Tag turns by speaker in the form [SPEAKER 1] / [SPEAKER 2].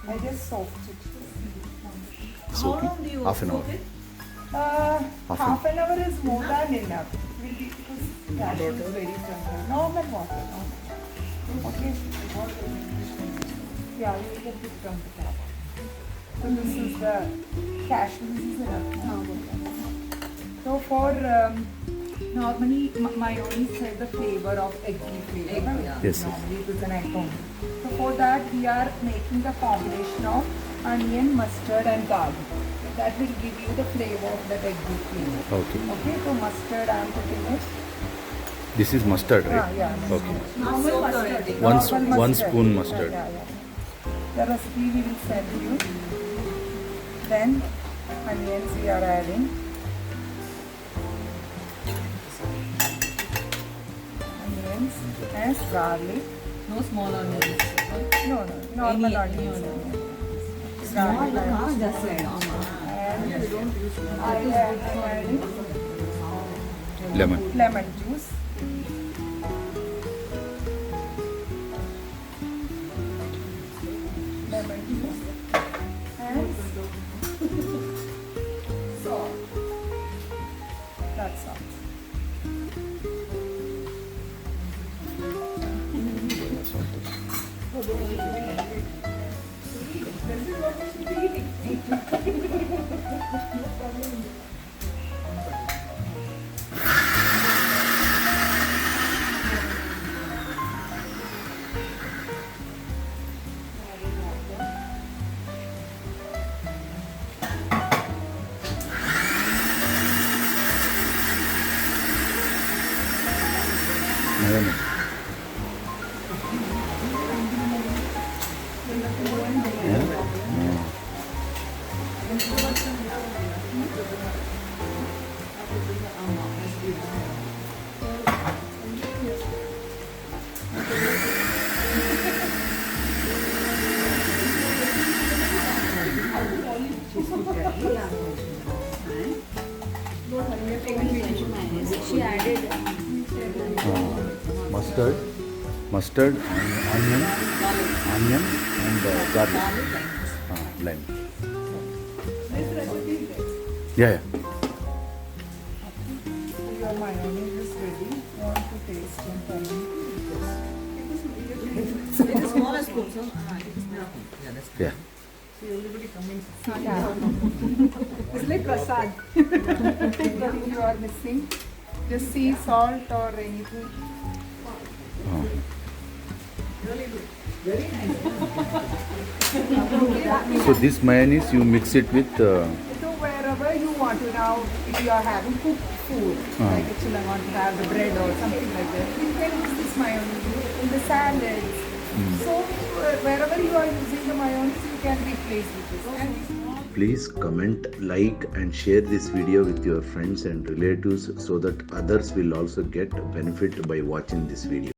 [SPEAKER 1] I just soaked it.
[SPEAKER 2] How long do you
[SPEAKER 3] Half an hour.
[SPEAKER 2] soak it?
[SPEAKER 1] Half an hour is more than enough. Will be because cashew is very tender. Normal water. Okay. Yeah, you will get it from the tap. So this is the cashew. This is enough. So for normally mayonnaise has the flavor of eggy flavor.
[SPEAKER 2] Egg,
[SPEAKER 1] no?
[SPEAKER 2] yeah.
[SPEAKER 3] Yes, yes.
[SPEAKER 1] Normally it is an egg only. So for that we are making the combination of onion, mustard and garlic. That will give you the flavor of that eggy flavor.
[SPEAKER 3] Okay.
[SPEAKER 1] Okay, so mustard I am putting it.
[SPEAKER 3] This is mustard, right?
[SPEAKER 1] Yeah.
[SPEAKER 3] Okay.
[SPEAKER 2] Not soaked already.
[SPEAKER 1] Normal
[SPEAKER 3] One spoon mustard.
[SPEAKER 1] Yeah. The recipe we will send you. Then onions we are adding. Onions and garlic.
[SPEAKER 2] No small onions.
[SPEAKER 1] No, normal
[SPEAKER 2] Any
[SPEAKER 1] onions.
[SPEAKER 2] onion.
[SPEAKER 1] Garlic
[SPEAKER 2] Just like
[SPEAKER 1] and I am adding
[SPEAKER 3] Lemon.
[SPEAKER 1] lemon juice. Lemon juice and salt. That's all.
[SPEAKER 3] Mayonnaise.
[SPEAKER 2] She added
[SPEAKER 3] Mustard, onion, and garlic. Lime. Yeah.
[SPEAKER 1] Your mayonnaise is ready. Want to taste and tell me?
[SPEAKER 2] it is small spoon. So,
[SPEAKER 3] Yeah.
[SPEAKER 1] It's like prasad. If you are missing, just sea salt or anything.
[SPEAKER 3] So this mayonnaise you mix it with.
[SPEAKER 1] So wherever you want to now, if you are having cooked food, like actually I want to have the bread or something like that, you can use this mayonnaise in the salads. So wherever you are using the mayonnaise, you can replace with this. And
[SPEAKER 4] Please comment, like and share this video with your friends and relatives so that others will also get benefit by watching this video.